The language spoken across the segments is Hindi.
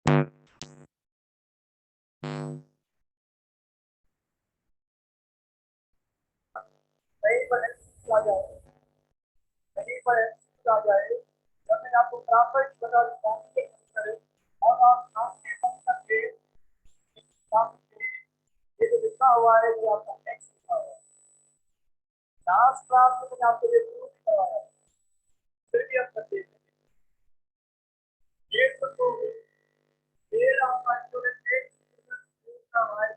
कहीं पर आ जाए, कहीं पर आ जाए, जब मैं आपको प्रॉपर्टी बता देता हूँ कि करें, और आप आपके मतलब के ये जो लिखा हुआ है ये आपका नेक्स्ट लिखा हुआ है। लास्ट क्लास में मैंने आपको ये प्रूव करवाया, फिर भी आप करते हैं। ये तो डेढ़ आपका स्टूडेंट एक स्टूडेंट का भाई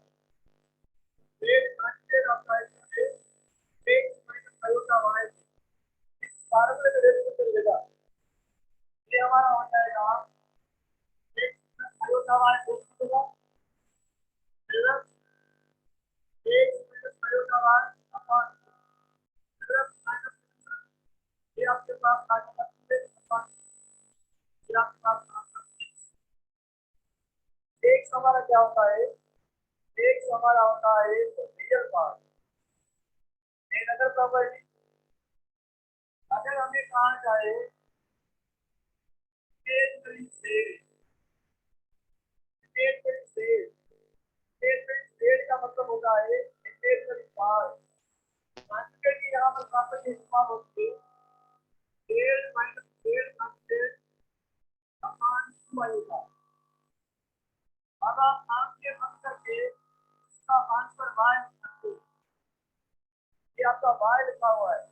डेढ़ घंटे आपका स्टूडेंट एक मिनट फाइव का भाई इस फार्मूले में रेट कर देगा। ये हमारा हो जाएगा एक मिनट फाइव का भाई देगा प्लस एक मिनट फाइव का भाई अपन प्लस माइनस ये आपके पास आ जाएगा। ये आपके पास एक हमारा क्या होता है, एक हमारा होता है रियल पार्ट एक अगर प्रॉपर्टी। अगर हमें कहा जाए का मतलब होता है यहाँ पर प्रॉपर्टी इस्तेमाल होती है डेढ़ माइनस डेढ़ घंटे समान होगा। अब आप नाम के बंद करके इसका आंसर वाई सकते हो। ये आपका वाई लिखा हुआ है,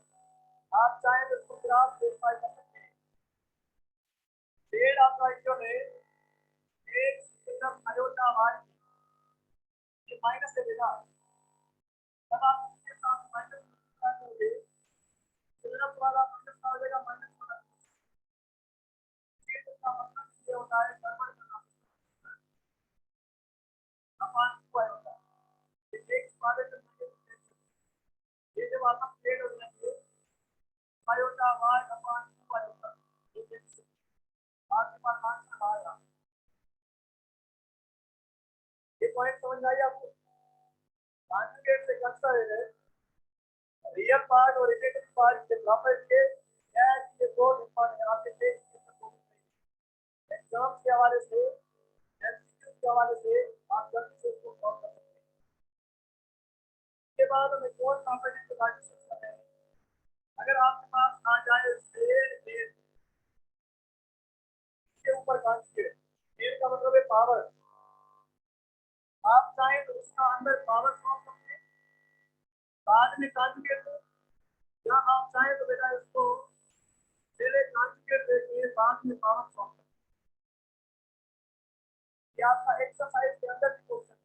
आप चाहें तो इसको ग्राफ वेरीफाई कर सकते हैं। डेढ़ आपका जो है एक सिर्फ अयोध्या वाई ये माइनस से देगा। जब आप इसके साथ माइनस करोगे सिर्फ वाला माइनस का हो जाएगा माइनस वाला। ये इसका मतलब ये होता है गड़बड़ करना अपान हुआ होता है। ये एक वाले से ये जब आप प्लेट हो जाएंगे अयोध्या वाई अपान हुआ होता है। ये आपके पास आंसर आएगा। ये पॉइंट समझ में आई आपको? कॉन्जुगेट से करता है रियल पार्ट और रिलेटिव पार्ट के बराबर के ये दो डिफरेंट है आपके एग्जाम के हवाले से एमसीक्यू के हवाले से आप जल्दी से इसको सॉल्व कर सकते हैं। इसके बाद हमें कौन प्रॉपर्टी के बारे में डिस्कस करते हैं। अगर आपके पास आ जाए सेल डेल के ऊपर कॉन्जुगेट डेल का मतलब है पावर, आप चाहें तो उसका अंदर पावर सॉल्व करते हैं बाद में कॉन्जुगेट हो, या आप चाहें तो बेटा इसको पहले कॉन्जुगेट देके बाद में पावर सॉल्व करते हैं। ये आपका एक्सरसाइज के अंदर भी क्वेश्चन है।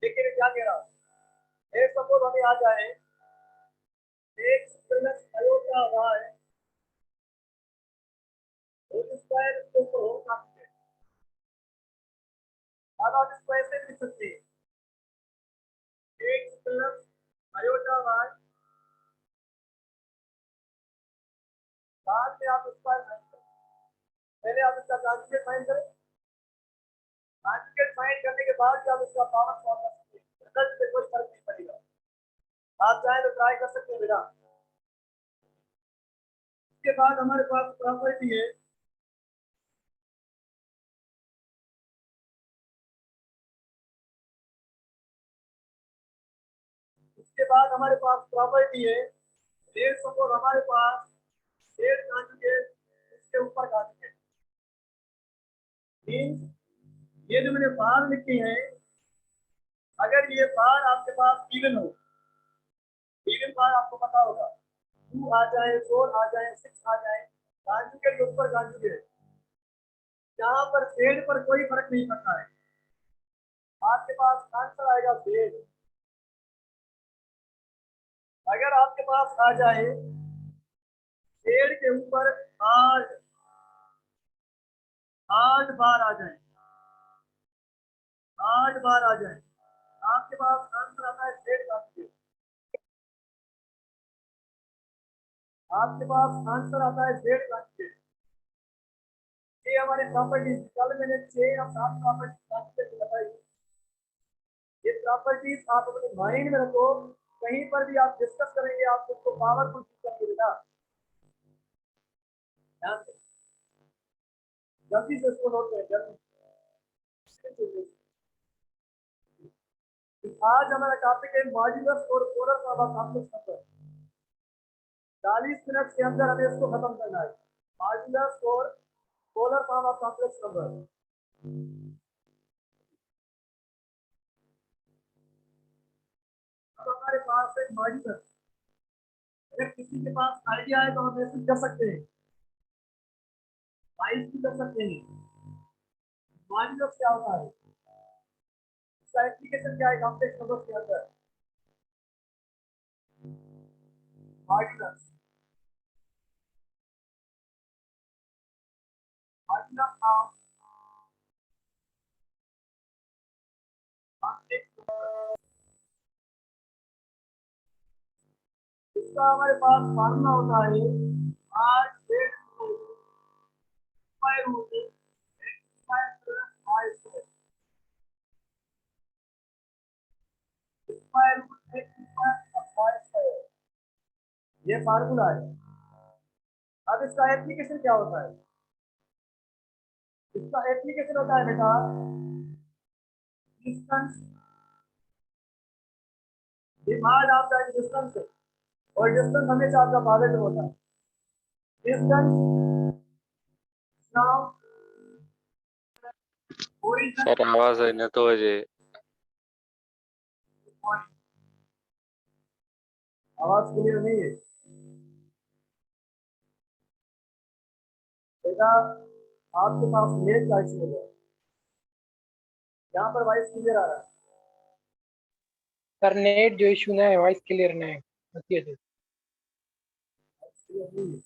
लेकिन क्या कह रहा हूँ एक सपोज हमें आ जाए एक प्लस अयोध्या वाई होल स्क्वायर इसके ऊपर हो कॉन्जुगेट। अब आप इसको ऐसे लिख सकते हैं एक प्लस अयोध्या वाई बाद में आप स्क्वायर फाइंड करें। पहले आप इसका कॉन्जुगेट फाइंड करें, कॉन्जुगेट फाइंड करने के बाद जब इसका पावर सॉल्व कर सकते हैं रिजल्ट से कोई फर्क नहीं पड़ेगा। आप चाहें तो ट्राई कर सकते हैं बेटा। इसके बाद हमारे पास प्रॉपर्टी है इसके बाद हमारे पास प्रॉपर्टी है डेढ़ सपोज हमारे पास डेढ़ कॉन्जुगेट इसके ऊपर कॉन्जुगेट मींस ये जो मैंने बार लिखी है अगर ये बार आपके पास इवन हो, इवन बार आपको पता होगा 2 आ जाए 4 आ जाए 6 आ जाए कॉन्जुगेट के ऊपर कॉन्जुगेट यहाँ पर जेड पर कोई फर्क नहीं पड़ता है, आपके पास आंसर आएगा जेड। अगर आपके पास आ जाए जेड के ऊपर 8 8 बार आ जाए 8 बार आ जाए आपके पास आंसर आता है जेड कॉन्जुगेट। आपके पास आंसर आता है जेड कॉन्जुगेट। ये हमारी प्रॉपर्टीज कल मैंने 6 या 7 प्रॉपर्टीज बताई। ये प्रॉपर्टीज आप अपने माइंड में रखो, कहीं पर भी आप डिस्कस करेंगे आप उसको पावरफुल करेंगे बेटा ध्यान से। जल्दी से इसको नोट करें जल्दी। आज हमारा टॉपिक है मॉड्यूलस और polar power complex number. 40 minute के अंदर हमें इसको खत्म करना है। मॉड्यूलस और पोलर पावर कॉम्प्लेक्स नंबर। अब हमारे पास एक मॉड्यूलस, अगर किसी के पास आइडिया है तो हम ऐसे कर सकते हैं, 22 भी कर सकते हैं। मॉड्यूलस क्या होता है, इसका एप्लीकेशन क्या है कॉम्प्लेक्स नंबर के अंदर। Modulus modulus of complex number, इसका हमारे पास फार्मूला होता है R Z square root x square plus Y square, square root x square plus Y square, ये फार्मूला है। अब इसका एप्लीकेशन क्या होता है, इसका एप्लीकेशन होता है बेटा डिस्टेंस डिवाइड आफ्टर डिस्टेंस, और डिस्टेंस हमेशा आपका पॉजिटिव होता है। डिस्टेंस नाउ ओरिजिन सर आवाज है न तो वजह आवाज क्लियर नहीं है बेटा, आपके पास नेट का इशू होगा, यहाँ पर वॉइस क्लियर आ रहा है। सर नेट जो इशू ना है, वॉइस क्लियर ना है। चेक क्लियर नहीं है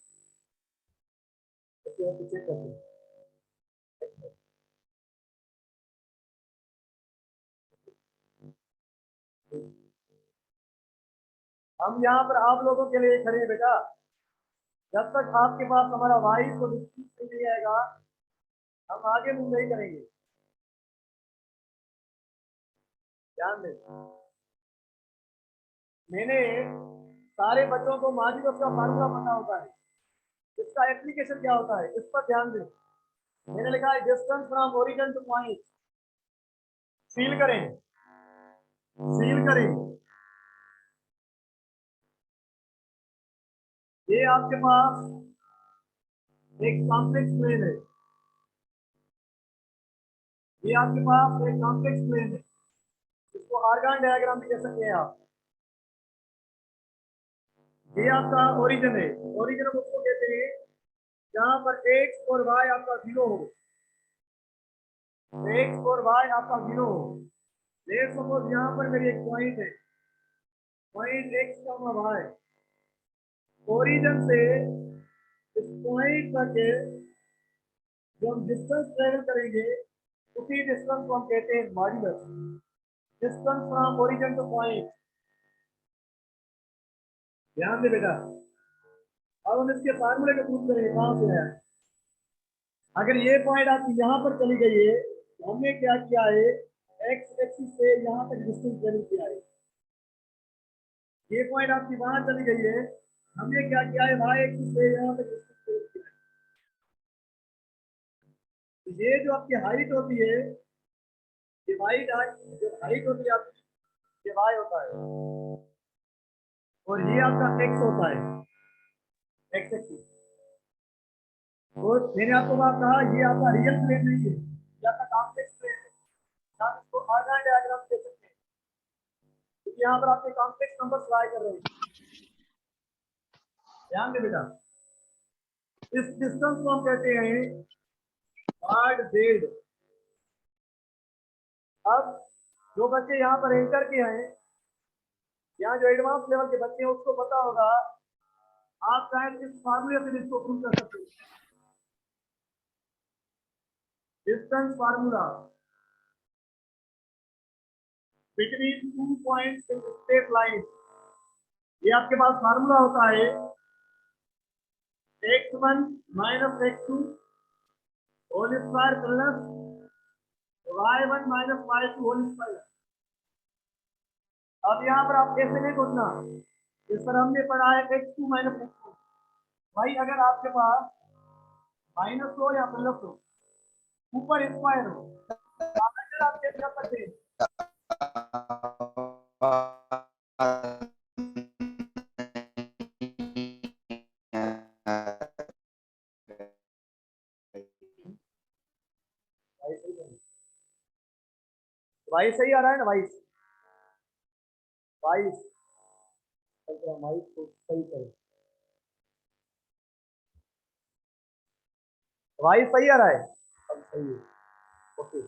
तो चेक करते हैं। हम यहाँ पर आप लोगों के लिए खड़े हैं बेटा, जब तक आपके पास हमारा वॉइस को नहीं आएगा हम आगे मूव नहीं करेंगे, ध्यान दें। मैंने सारे बच्चों को मॉड्यूलस का फार्मूला पता होता है, इसका एप्लीकेशन क्या होता है इस पर ध्यान दें। मैंने लिखा है distance from origin two point, seal करें, सील करें। ये आपके पास एक कॉम्प्लेक्स प्लेन है, ये आपके पास एक कॉम्प्लेक्स प्लेन है, इसको आर्गन डायग्राम भी कह सकते हैं आप। ये आपका ओरिजिन है, ओरिजिन हम उसको कहते हैं जहां पर एक्स और वाई आपका 0 हो, एक्स और वाई आपका 0 हो। लेट्स सपोज यहाँ पर मेरी एक पॉइंट है, पॉइंट एक्स का वाई, ओरिजिन से इस पॉइंट तक जो हम डिस्टेंस ट्रेवल करेंगे उसी डिस्टेंस को हम कहते हैं modulus, distance from origin two point. ध्यान दे बेटा, अब हम इसके फार्मूले को पूछ करेंगे कहां से है। अगर ये पॉइंट आपकी यहाँ पर चली गई है तो हमने क्या किया है, एक्स एक्सिस से यहाँ तक डिस्टेंस ट्रेवल किया है। ये पॉइंट आपकी वहां चली गई है, हमने क्या किया है, वाई एक्सिस से यहाँ तक डिस्टेंस ट्रेवल किया है। तो ये जो आपकी हाइट होती है, ये वाई जो हाइट होती है आपकी, ये वाई होता है, और ये आपका एक्स होता है, एक्स एक्सिस। और मैंने आपको बात कहा ये आपका रियल प्लेन नहीं है, ये आपका कॉम्प्लेक्स प्लेन है, हम इसको आर्गन डायग्राम दे सकते हैं, क्योंकि यहाँ पर आपके कॉम्प्लेक्स नंबर ट्राई कर रहे हैं। ध्यान दे बेटा, इस डिस्टेंस को हम कहते हैं हार्ड बेल्ट। अब जो बच्चे यहाँ पर एंटर किए हैं, यहाँ जो एडवांस लेवल के बच्चे हैं उसको पता होगा, आप शायद इस फार्मूले से इसको प्रूव कर सकते हैं। Distance formula between 2 points in straight line, ये आपके पास फार्मूला होता है x1 minus x2 whole square plus y1 minus y2 whole square. अब यहाँ पर आप कैसे नहीं सोचना, इस पर हमने पढ़ा है x2 माइनस x2। भाई अगर आपके पास माइनस हो या प्लस हो, ऊपर स्क्वायर हो, अगर आप चेक कर सकते हैं। भाई सही आ रहा है ना भाई? भाई माइक को सही करो भाई, सही आ रहा है? अब सही है। ओके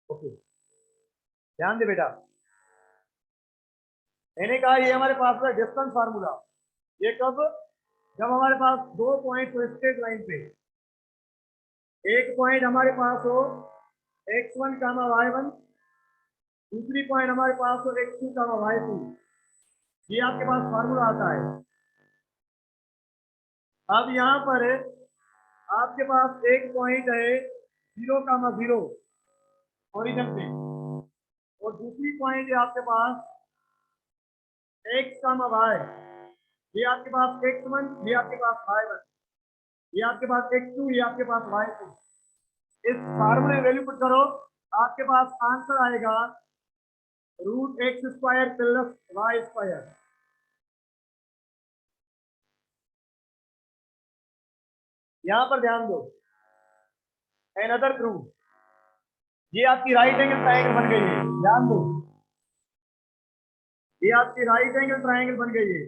ओके, ध्यान दे बेटा। मैंने कहा ये हमारे पास है डिस्टेंस फार्मूला। ये कब? जब हमारे पास दो पॉइंट हो स्ट्रेट लाइन पे। एक पॉइंट हमारे पास हो x1 कामा y1, दूसरी पॉइंट हमारे पास हो x2 कामा y2। ये आपके पास फार्मूला आता है। अब यहाँ पर आपके पास एक पॉइंट है 0 कामा 0 ओरिजिन पे, और दूसरी पॉइंट है आपके पास x कामा y। ये आपके पास x1, ये आपके पास y1, ये आपके पास x2, ये आपके पास y2। इस फार्मूले वैल्यू पुट करो, आपके पास आंसर आएगा √x² प्लस y²। यहां पर ध्यान दो, अनदर प्रूफ। ये आपकी राइट एंगल ट्रायंगल बन गई है, ध्यान दो। ये आपकी राइट एंगल ट्रायंगल बन गई है।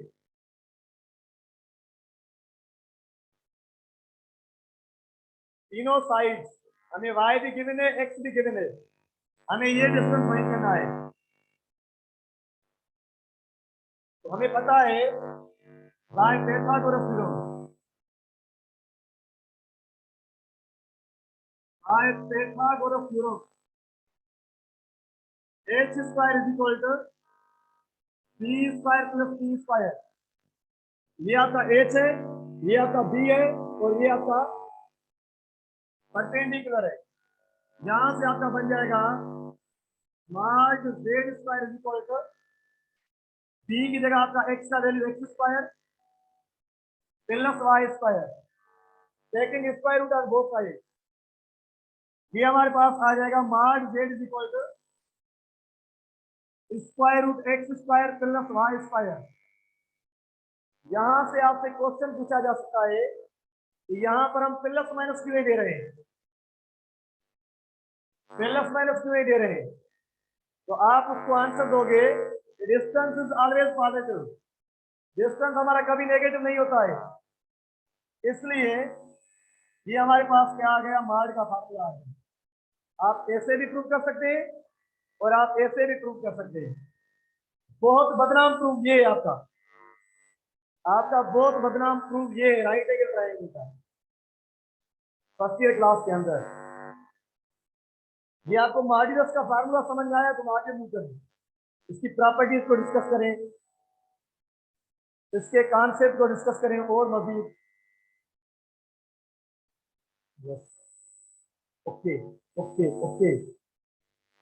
तीनों साइड्स, हमें y भी गिवन है, x भी गिवन है। हमें ये डिस्टेंस फाइंड करना है। तो हमें पता है by Pythagoras theorem, by Pythagoras theorem h² is equal to b² plus c²। ये आपका h है, ये आपका b है, और ये आपका परपेंडिकुलर है। यहां से आपका बन जाएगा small z² is equal to b की जगह आपका x का value x² plus y², taking square root of both side. ये हमारे पास आ जाएगा small z is equal to square root x² plus y²। यहां से आपसे क्वेश्चन पूछा जा सकता है कि यहां पर हम प्लस माइनस क्यों दे रहे हैं, प्लस माइनस क्यों दे रहे हैं? तो आप उसको आंसर दोगे, distance is always positive. Distance हमारा कभी नेगेटिव नहीं होता है, इसलिए ये हमारे पास क्या आ गया, मार्ड का फार्मूला आ गया। आप ऐसे भी प्रूव कर सकते हैं और आप ऐसे भी प्रूव कर सकते हैं। बहुत बदनाम प्रूफ ये है आपका, आपका बहुत बदनाम प्रूफ ये है राइट एंगल ट्रायंगल का फर्स्ट ईयर क्लास के अंदर। ये आपको मॉड्यूलस का फार्मूला समझ में आया तो आगे मूव करें, इसकी प्रॉपर्टीज को डिस्कस करें, इसके कॉन्सेप्ट को डिस्कस करें और मजीद। Yes, okay okay okay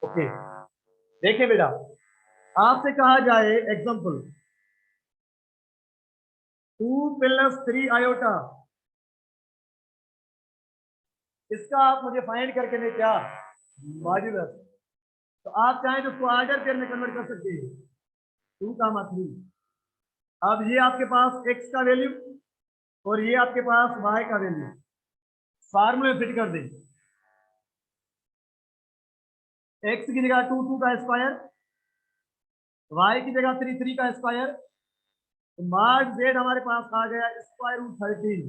okay. देखिए बेटा, आपसे कहा जाए एग्जांपल 2 + 3 आयोटा, इसका आप मुझे फाइंड करके दे क्या, मॉड्यूलस। तो आप चाहें तो उसको ऑर्डर पेयर में कन्वर्ट कर सकते हैं, 2, 3। अब ये आपके पास x का वैल्यू और ये आपके पास y का वैल्यू फार्मूले फिट कर दें। x की जगह 2 का स्क्वायर, y की जगह 3 का स्क्वायर, तो मॉड z हमारे पास आ गया √13,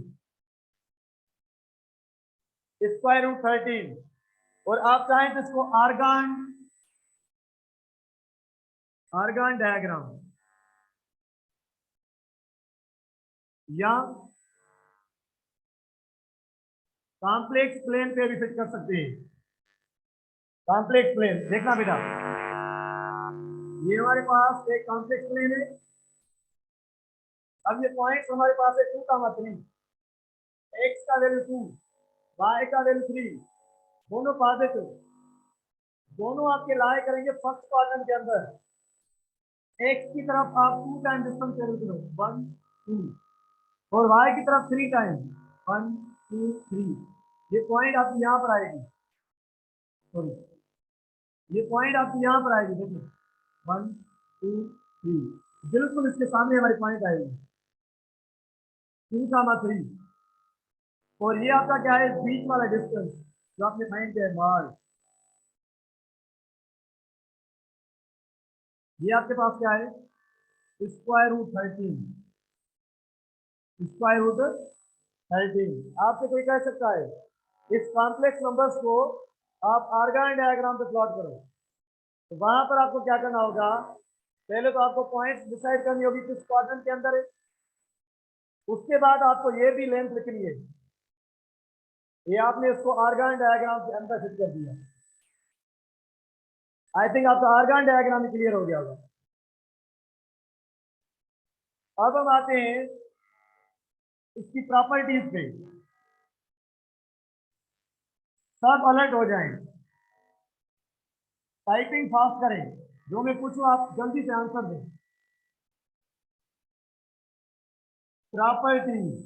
√13। और आप चाहें तो इसको आर्गन डायग्राम या कॉम्प्लेक्स प्लेन पे भी फिट कर सकते हैं। कॉम्प्लेक्स प्लेन देखना बेटा, ये हमारे पास एक कॉम्प्लेक्स प्लेन है। अब ये पॉइंट्स हमारे पास है 2, 3, x का वैल्यू 2, y का वैल्यू 3, दोनों पॉजिटिव। दोनों आपके लाई करेंगे फर्स्ट क्वाड्रेंट के अंदर। x की तरफ आप 2 टाइम डिस्टेंस ट्रेवल करो, 1 2, और y की तरफ 3 टाइम, 1 2 3। ये पॉइंट आपकी यहाँ पर आएगी, सॉरी, ये पॉइंट आपकी यहाँ पर आएगी। देखो 1 2 3, बिल्कुल इसके सामने हमारी पॉइंट आएगी 2, 3, और ये आपका क्या है, बीच वाला डिस्टेंस जो आपने फाइंड किया है मार्च। ये आपके पास क्या है, स्क्वायर रूट 13, स्क्वायर रूट 13। आपसे कोई कह सकता है इस कॉम्प्लेक्स नंबर्स को आप आर्गन डायग्राम पे प्लॉट करो, तो वहां पर आपको क्या करना होगा, पहले तो आपको पॉइंट्स डिसाइड करनी होगी किस क्वाड्रेंट के अंदर है, उसके बाद आपको ये भी लेंथ लिखनी है। ये आपने इसको आर्गन डायग्राम के अंदर फिट कर दिया। आई थिंक आपका आर्गन डायग्राम ही क्लियर हो गया होगा। अब हम आते हैं इसकी प्रॉपर्टीज पे। सब अलर्ट हो जाएं, टाइपिंग फास्ट करें, जो मैं पूछूं आप जल्दी से आंसर दें। प्रॉपर्टीज,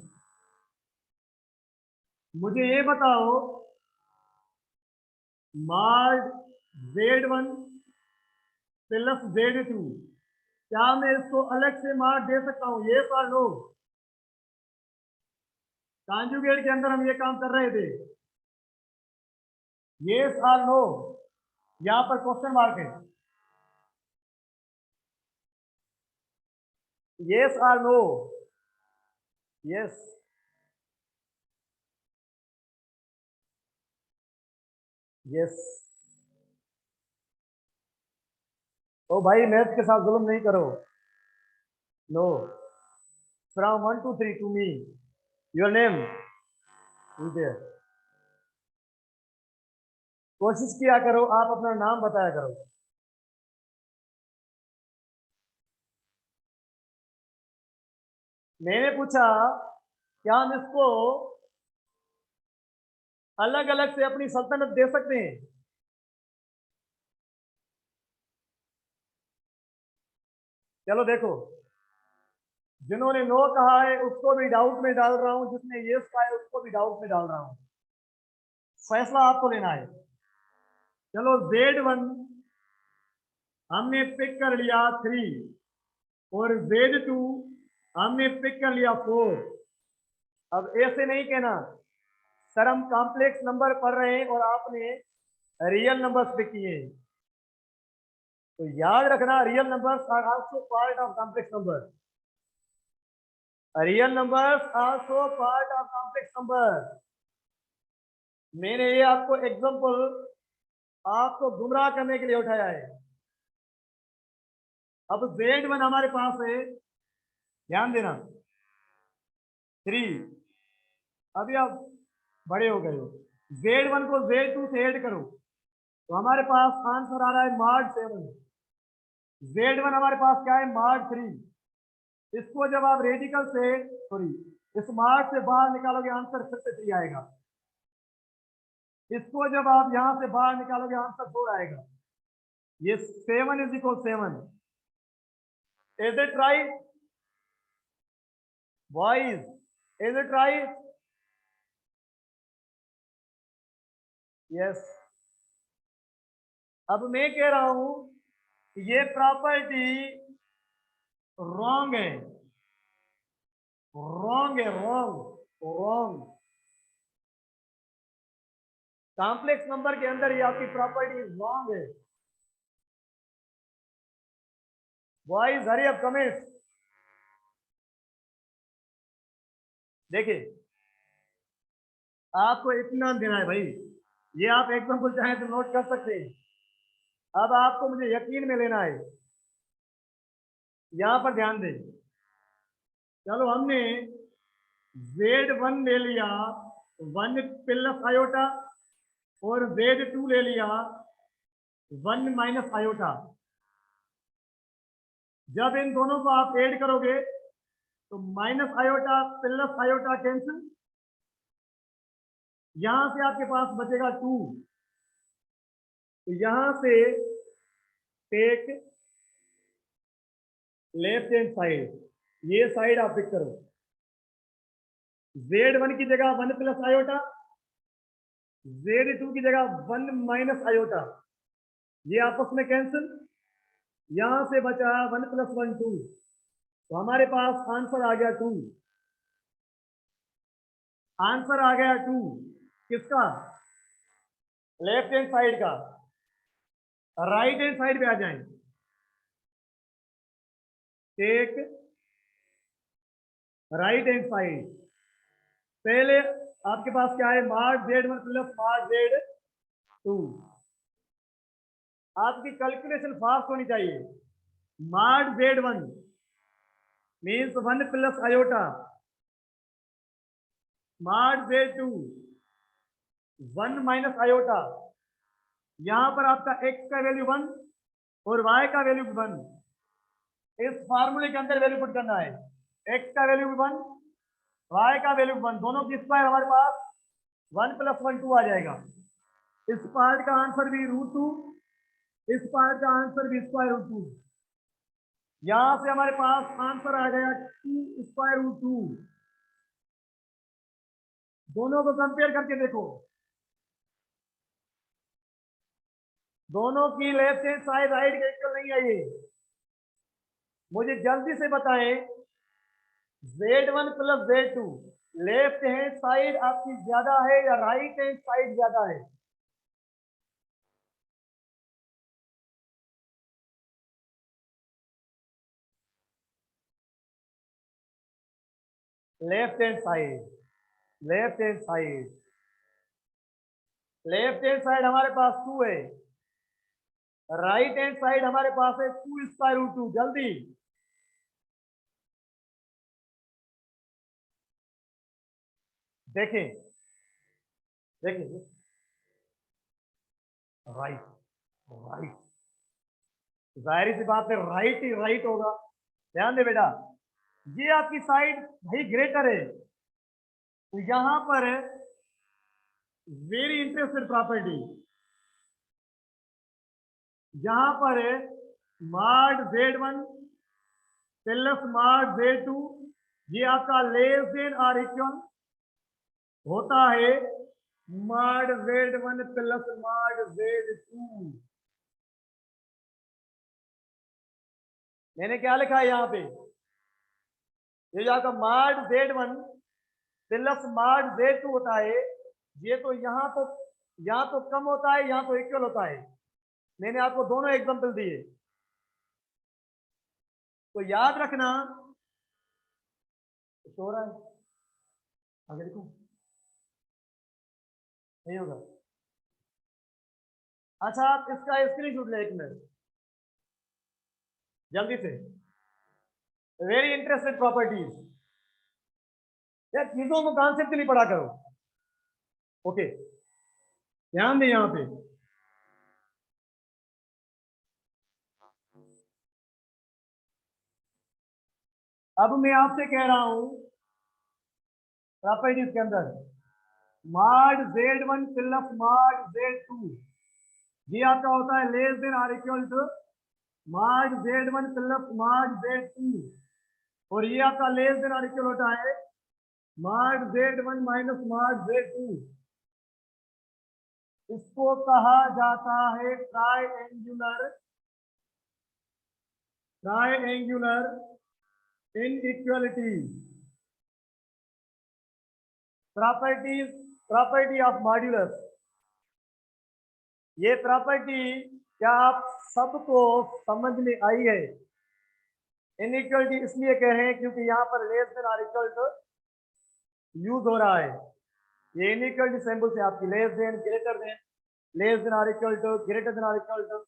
मुझे ये बताओ मॉड Z1 प्लस Z2, क्या मैं इसको अलग से मॉड दे सकता हूं, ये और नो? कॉन्जुगेट के अंदर हम ये काम कर रहे थे, यस और नो? यहां पर क्वेश्चन मार्क है, यस और नो? Yes, yes. ओ भाई मैथ के साथ जुल्म नहीं करो। No, from 1 to 3 to me, your name is there. कोशिश किया करो, आप अपना नाम बताया करो। मैंने पूछा क्या हम इसको अलग अलग से अपनी सल्तनत दे सकते हैं? चलो देखो, जिन्होंने नो कहा है उसको भी डाउट में डाल रहा हूं, जिसने यस कहा है उसको भी डाउट में डाल रहा हूं। फैसला आपको लेना है। चलो Z1 हमने पिक कर लिया 3, और Z2 हमने पिक कर लिया 4। अब ऐसे नहीं कहना सर हम कॉम्प्लेक्स नंबर पढ़ रहे हैं और आपने रियल नंबर्स पिक किए हैं। तो याद रखना, real numbers are also part of complex number. Real numbers also part of complex number. मैंने ये आपको एग्जांपल आपको गुमराह करने के लिए उठाया है। अब Z1 हमारे पास है, ध्यान देना 3। अभी आप बड़े हो गए हो, Z1 को Z2 से ऐड करो तो हमारे पास आंसर आ रहा है मॉड 7। Z1 हमारे पास क्या है, मॉड 3। इसको जब आप रेडिकल से, सॉरी, इस मॉड से बाहर निकालोगे आंसर फिर से 3 आएगा। इसको जब आप यहां से बाहर निकालोगे आंसर 4 आएगा। ये 7 is equal 7। Is it right boys? Is it right? Yes. अब मैं कह रहा हूं कि ये प्रॉपर्टी रॉन्ग है, रॉन्ग है, रॉन्ग रॉन्ग। कॉम्प्लेक्स नंबर के अंदर ये आपकी प्रॉपर्टी रॉन्ग है। Boys hurry up comments. देखिए आपको इत्मीनान देना है भाई, ये आप एग्जाम्पल चाहें तो नोट कर सकते हैं। अब आपको मुझे यकीन में लेना है, यहां पर ध्यान दें। चलो हमने Z1 ले लिया 1 प्लस आयोटा, और Z2 ले लिया 1 माइनस आयोटा। जब इन दोनों को आप ऐड करोगे तो minus iota plus iota cancel, यहां से आपके पास बचेगा 2। तो यहां से टेक लेफ्ट हैंड साइड, ये साइड आप पिक करो। Z1 की जगह 1 प्लस आयोटा, Z2 की जगह 1 माइनस आयोटा, ये आपस में कैंसिल, यहां से बचा 1 + 1 2, तो हमारे पास आंसर आ गया 2। आंसर आ गया 2 किसका? लेफ्ट हैंड साइड का। राइट हैंड साइड पे आ जाएं। Take right hand side. पहले आपके पास क्या है? mod Z1 + mod Z2। आपकी कैलकुलेशन फास्ट होनी चाहिए। mod Z1 means 1 + iota, mod Z2 1 minus iota. यहां पर आपका x का वैल्यू 1 और y का वैल्यू 1, इस फार्मूले के अंदर वैल्यू पुट करना है। x का वैल्यू 1, y का वैल्यू 1, दोनों की स्क्वायर हमारे पास 1 + 1 2 आ जाएगा। इस पार्ट का आंसर भी √2, इस पार्ट का आंसर भी √2। यहां से हमारे पास आंसर आ गया 2 √2। दोनों को कंपेयर करके देखो, दोनों की लेफ्ट हैंड साइड राइट के इक्वल नहीं है। ये मुझे जल्दी से बताएं, Z1 + Z2 left hand side आपकी ज्यादा है या राइट हैंड साइड ज्यादा है? Left hand side, left hand side, left hand side हमारे पास 2 है, राइट हैंड साइड हमारे पास है 2√2। जल्दी देखें, देखें, राइट, राइट, जाहिर सी बात है राइट ही राइट होगा। ध्यान दे बेटा, ये आपकी साइड भाई ग्रेटर है, तो यहां पर वेरी इंटरेस्टेड प्रॉपर्टी, यहां पर mod Z1 + mod Z2 ये आपका लेस देन और इक्वल होता है mod Z1 + mod Z2। मैंने क्या लिखा है यहां पे? ये जो आपका mod Z1 + mod Z2 होता है, ये तो यहां तो कम होता है, यहां तो इक्वल होता है। मैंने आपको दोनों एग्जांपल दिए, तो याद रखना। सो रहा है आगे देखो, नहीं होगा। अच्छा, आप इसका स्क्रीनशॉट ले 1 मिनट जल्दी से। वेरी इंटरेस्टेड प्रॉपर्टीज, यार चीजों को कॉन्सेप्ट नहीं पढ़ा करो। ओके, ध्यान दें यहां पे। अब मैं आपसे कह रहा हूं प्रॉपर्टीज के अंदर mod Z1 + mod Z2 ये आपका होता है लेस देन और equal to mod Z1 + mod Z2, और ये आपका लेस देन और इक्वल होता है mod Z1 - mod Z2। इसको कहा जाता है triangular inequality. Property of modulus. ये प्रॉपर्टी क्या आप सबको समझ में आई है? इनइक्वालिटी इसलिए कह रहे हैं क्योंकि यहाँ पर लेस देन और इक्वल टू यूज हो रहा है। ये इनइक्वालिटी सिंबल से आपकी less than, greater than, less than और इक्वल टू, ग्रेटर देन और इक्वल टू,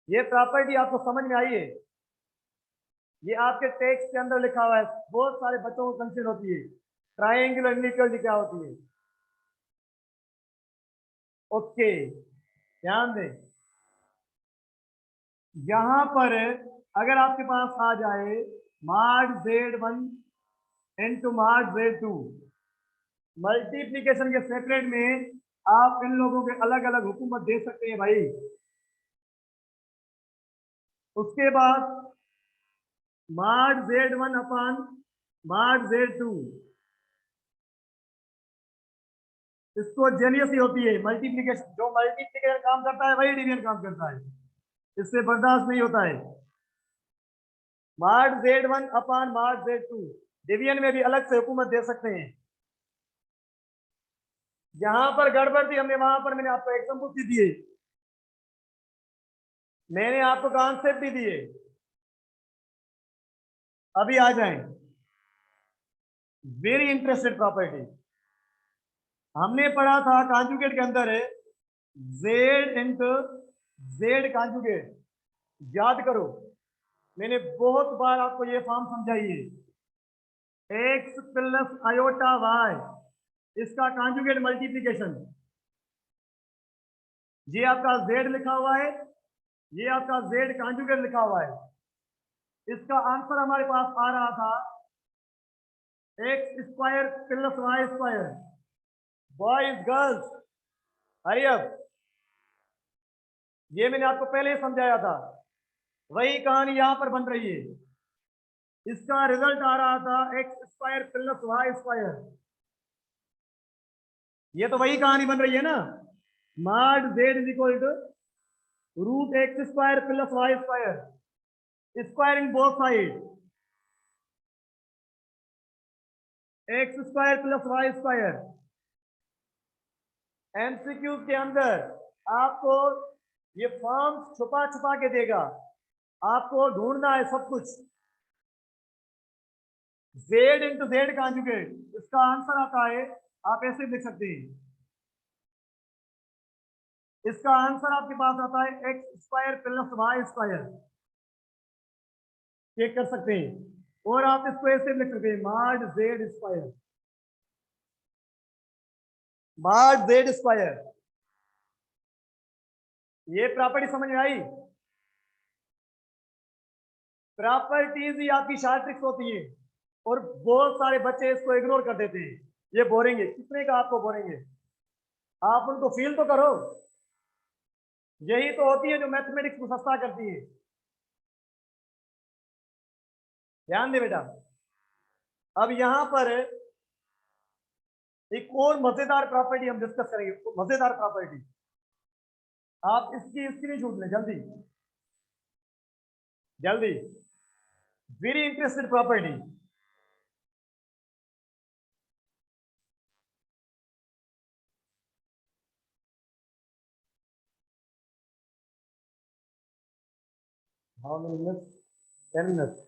ये प्रॉपर्टी आपको समझ में आई है? ये आपके टेक्स्ट के अंदर लिखा हुआ है, बहुत सारे बच्चों को कंफ्यूजन होती है ट्राइएंगुलर इनइक्वालिटी क्या होती है। ओके, ध्यान दें, यहां पर अगर आपके पास आ जाए mod Z1 * mod Z2, multiplication के सेपरेट में आप इन लोगों के अलग अलग हुकूमत दे सकते हैं भाई। उसके बाद mod Z1 / mod Z2, इसको जेनियस ही होती है मल्टीप्लीकेशन। जो मल्टीप्लीकेशन काम करता है वही डिवीजन काम करता है, इससे बर्दाश्त नहीं होता है। मार्ड Z1 अपान मार्ड Z2, डिवीजन में भी अलग से हुकूमत दे सकते हैं। जहां पर गड़बड़ थी हमने वहां पर मैंने आपको एग्जाम्पल भी दिए, मैंने आपको कॉन्सेप्ट भी दिए। अभी आ जाएं वेरी इंटरेस्टेड प्रॉपर्टी। हमने पढ़ा था कॉन्जुगेट के अंदर है जेड इंटू जेड कॉन्जुगेट। याद करो मैंने बहुत बार आपको ये फॉर्म समझाई है, एक्स प्लस आयोटा वाई, इसका कॉन्जुगेट मल्टीप्लीकेशन। ये आपका जेड लिखा हुआ है, ये आपका जेड कॉन्जुगेट लिखा हुआ है। इसका आंसर हमारे पास आ रहा था x square plus Y square. Boys girls hurry up, ये मैंने आपको पहले ही समझाया था, वही कहानी यहां पर बन रही है। इसका रिजल्ट आ रहा था x square plus Y square. ये तो वही कहानी बन रही है ना, mod z is equal to root x square plus Y square, square in both side, x square plus Y square. MCQ के अंदर आपको ये फॉर्म छुपा छुपा के देगा, आपको ढूंढना है सब कुछ। जेड इंटू जेड कॉन्जुगेट, इसका आंसर आता है, आप ऐसे लिख सकते हैं, इसका आंसर आपके पास आता है x square plus Y square. Check कर सकते हैं, और आप इसको ऐसे लिख सकते हैं माड जेड स्क्वायर, माड जेड स्क्वायर। ये प्रॉपर्टी समझ में आई? प्रॉपर्टीज ही आपकी शार्ट ट्रिक्स होती है, और बहुत सारे बच्चे इसको इग्नोर कर देते हैं। ये बोरेंगे, कितने का आपको बोरेंगे, आप उनको फील तो करो। यही तो होती है जो मैथमेटिक्स को सस्ता करती है। ध्यान दे बेटा। अब यहां पर एक और मजेदार प्रॉपर्टी हम डिस्कस करेंगे, मजेदार प्रॉपर्टी। आप इसकी स्क्रीनशॉट लें जल्दी जल्दी, very interested property. How many minutes? 10 minutes.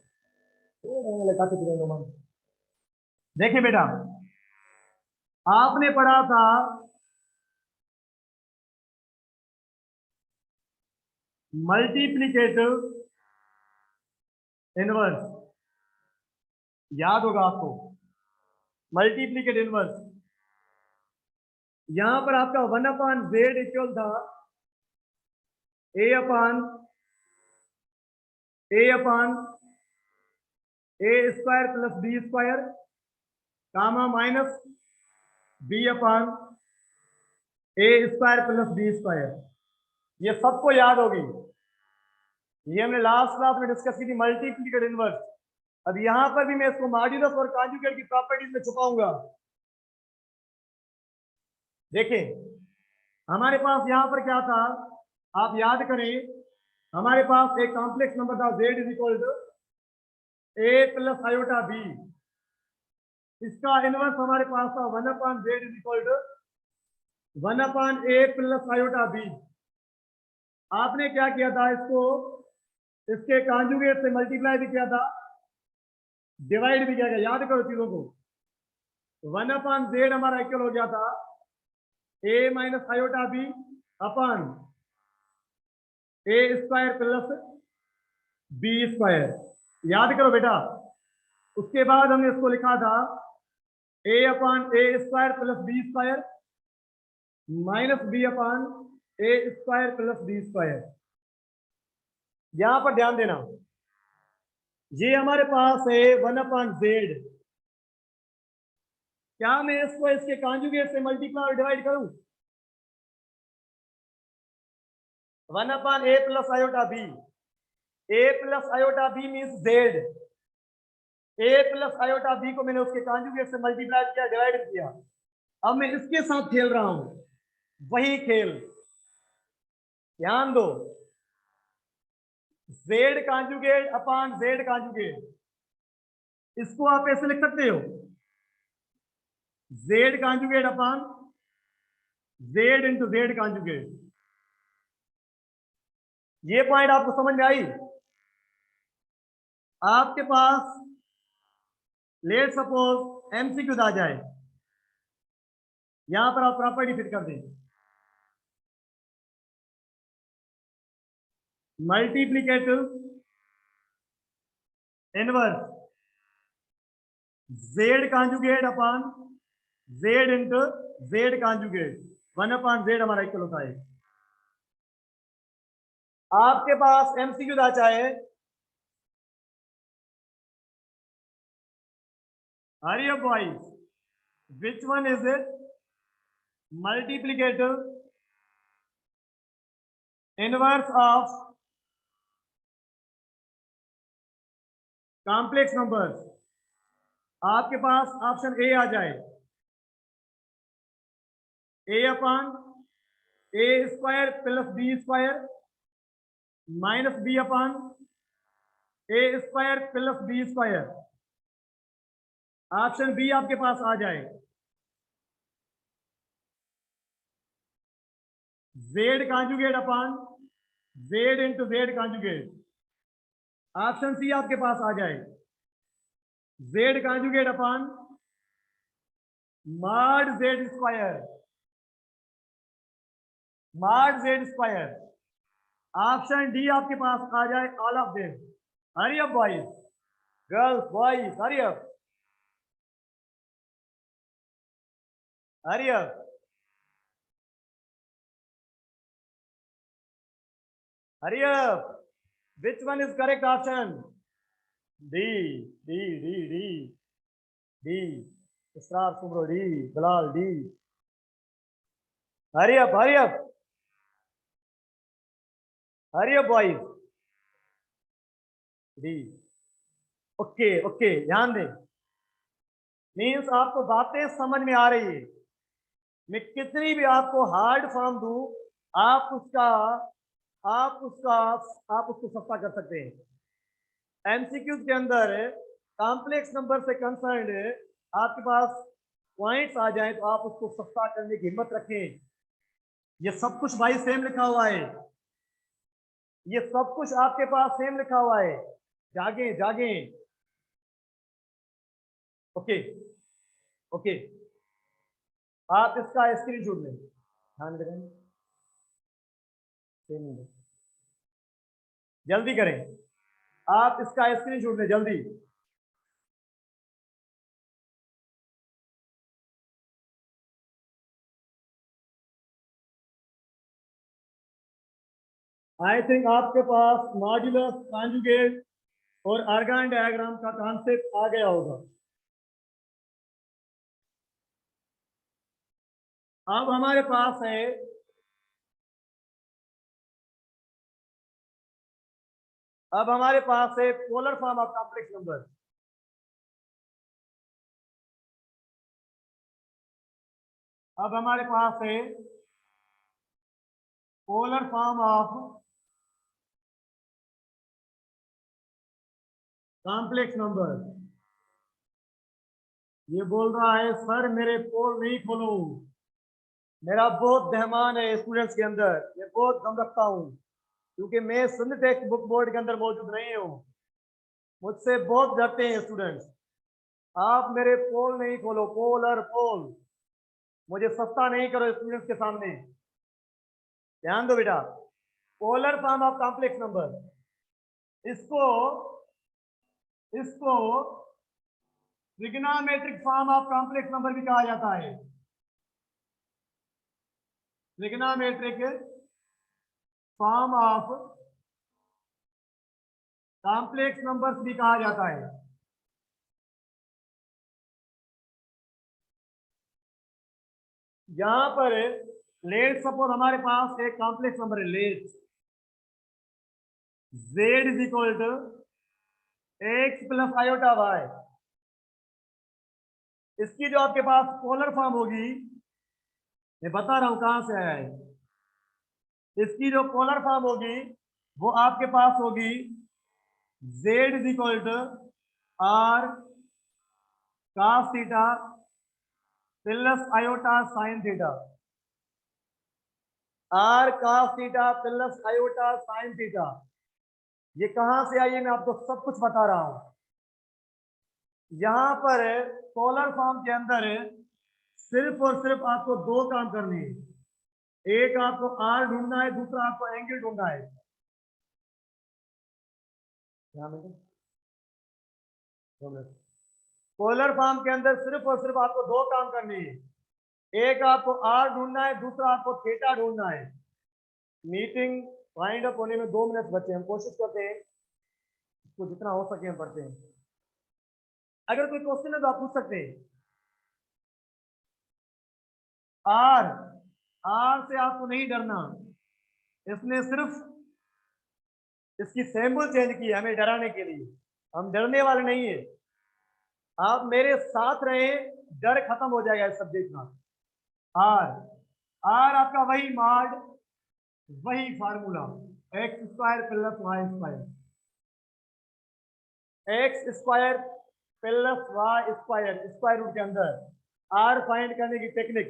देखिए बेटा, आपने पढ़ा था मल्टीप्लीकेटिव इनवर्स, याद होगा आपको, मल्टीप्लीकेट इनवर्स। यहां पर आपका 1/z इक्वल था a/a square plus b square comma minus b/a square plus b square. ये सबको याद होगी, ये हमने लास्ट क्लास में डिस्कस की थी मल्टीप्लीकेट इनवर्स। अब यहां पर भी मैं इसको मॉड्यूलस और कॉन्जुगेट की प्रॉपर्टीज में छुपाऊंगा। देखिए हमारे पास यहां पर क्या था, आप याद करें, हमारे पास एक कॉम्प्लेक्स नंबर था z is equal to a plus iota b। इसका इनवर्स हमारे पास था 1/z is equal to 1/a plus iota b। आपने क्या किया था, इसको इसके कॉन्जुगेट से मल्टीप्लाई भी किया था, डिवाइड भी किया गया। याद करो चीजों को, 1/z हमारा इक्वल हो गया था a minus iota b upon a square plus b square. याद करो बेटा, उसके बाद हमने इसको लिखा था a/a square plus b square minus b/a square plus b square. यहां पर ध्यान देना, ये हमारे पास है 1/z। क्या मैं इसको इसके कॉन्जुगेट से मल्टीप्लाई और डिवाइड करूं? 1/a plus iota b, a plus iota b means z, a plus iota b को मैंने उसके कॉन्जुगेट से मल्टीप्लाई किया, डिवाइड किया। अब मैं इसके साथ खेल रहा हूं, वही खेल, ध्यान दो, Z conjugate upon Z conjugate, इसको आप ऐसे लिख सकते हो, Z conjugate upon z into z conjugate. ये पॉइंट आपको समझ में आई? आपके पास लेट सपोज एमसीक्यू आ जाए, यहां पर आप प्रॉपर्टी फिट कर दें, multiplicative inverse Z conjugate upon z into z conjugate, 1 upon Z हमारा इक्वल होता है। आपके पास एमसीक्यू आ चाहे, हरी up boys, which one is it multiplicative inverse of complex numbers? आपके पास ऑप्शन ए आ जाए, a upon a square plus b square minus b upon a square plus b square, option B आपके पास आ जाए, z conjugate upon z into z conjugate, option C आपके पास आ जाए, z conjugate upon mod z square, mod z square, option D आपके पास आ जाए, all of them. Hurry up boys, girls boys, hurry up, hurry up. Hurry up. Which one is correct option? D. D. D. D. D. Israr Subro D. Bilal D. Hurry up. Hurry up. Hurry up, boys. D. Okay okay, ध्यान दें, मीन्स आपको बातें समझ में आ रही है। मैं कितनी भी आपको हार्ड फॉर्म दूं, आप उसका आप उसका आप उसको सस्ता कर सकते हैं। एमसीक्यूज के अंदर कॉम्प्लेक्स नंबर से कंसर्न्ड आपके पास पॉइंट्स आ जाए तो आप उसको सस्ता करने की हिम्मत रखें। ये सब कुछ भाई सेम लिखा हुआ है, ये सब कुछ आपके पास सेम लिखा हुआ है, जागे जागे। ओके ओके, आप इसका स्क्रीनशॉट लें, ध्यान रखें, जल्दी करें, आप इसका स्क्रीनशॉट लें जल्दी। आई थिंक आपके पास मॉड्यूलस कॉन्जुगेट और आर्गन डायग्राम का कॉन्सेप्ट आ गया होगा। अब हमारे पास है polar form of complex number. अब हमारे पास है polar form of complex number. ये बोल रहा है सर मेरे पोल नहीं खोलो, मेरा बहुत बेहमान है स्टूडेंट्स के अंदर, मैं बहुत दम रखता हूँ क्योंकि मैं सिंध टेक्स्ट बुक बोर्ड के अंदर मौजूद नहीं हूँ, मुझसे बहुत डरते हैं स्टूडेंट्स। आप मेरे पोल नहीं खोलो, पोलर पोल, मुझे सस्ता नहीं करो स्टूडेंट्स के सामने। ध्यान दो बेटा, polar form of complex number, इसको इसको trigonometric form of complex number भी कहा जाता है, trigonometric form of complex numbers भी कहा जाता है। यहां पर लेट सपोज हमारे पास एक कॉम्प्लेक्स नंबर है, let z is equal to x plus iota y, इसकी जो आपके पास पोलर फॉर्म होगी मैं बता रहा हूं कहां से आया है। इसकी जो पोलर फॉर्म होगी वो आपके पास होगी z is equal to r cos theta plus iota sine theta. r cos theta plus iota sine theta. ये कहां से आई है मैं आपको सब कुछ बता रहा हूं। यहां पर पोलर फॉर्म के अंदर सिर्फ और सिर्फ आपको दो काम करने हैं। एक आपको आर ढूंढना है, दूसरा आपको एंगल ढूंढना है। पोलर फॉर्म के अंदर सिर्फ और सिर्फ आपको दो काम करने हैं। एक आपको आर ढूंढना है, दूसरा आपको थीटा ढूंढना है। मीटिंग वाइंड अप होने में 2 मिनट बचे, हम कोशिश करते हैं इसको जितना हो सके हम पढ़ते हैं। अगर कोई क्वेश्चन है तो आप पूछ सकते हैं। आर आर से आपको नहीं डरना, इसने सिर्फ इसकी सैंपल चेंज की है हमें डराने के लिए। हम डरने वाले नहीं है। आप मेरे साथ रहे, डर खत्म हो जाएगा इस सब्जेक्ट का। आर आर आपका वही माड, वही formula x square plus Y square. X square plus Y square square root के अंदर आर फाइंड करने की टेक्निक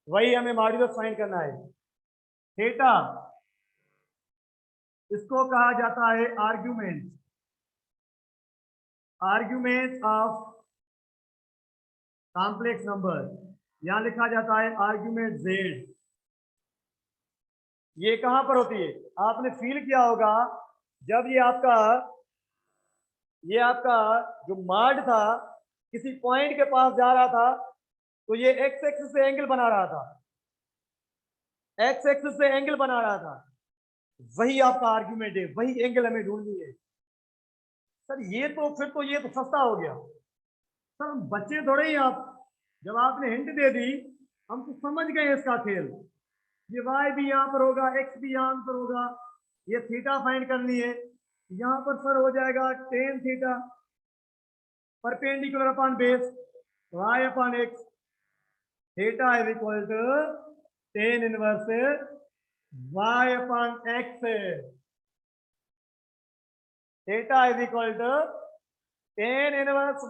वही हमें मॉड्यूलस फाइंड करना है। थीटा इसको कहा जाता है argument, argument of complex number. यहां लिखा जाता है आर्ग्यूमेंट जेड। ये कहां पर होती है आपने फील किया होगा जब ये आपका जो माड था किसी पॉइंट के पास जा रहा था तो ये एक्स एक्सिस से एंगल बना रहा था, एक्स एक्सिस से एंगल बना रहा था। वही आपका आर्ग्यूमेंट है, वही एंगल हमें ढूंढनी है। सर ये तो फिर तो ये तो सस्ता हो गया। सर हम बच्चे थोड़े ही आप, जब आपने हिंट दे दी हम तो समझ गए इसका खेल। ये वाई भी यहाँ पर होगा, एक्स भी यहाँ पर होगा, ये थीटा फाइंड करनी है। यहाँ पर सर हो जाएगा tan theta perpendicular upon base y upon x. Theta is equal to tan inverse y upon x. Theta is equal to tan inverse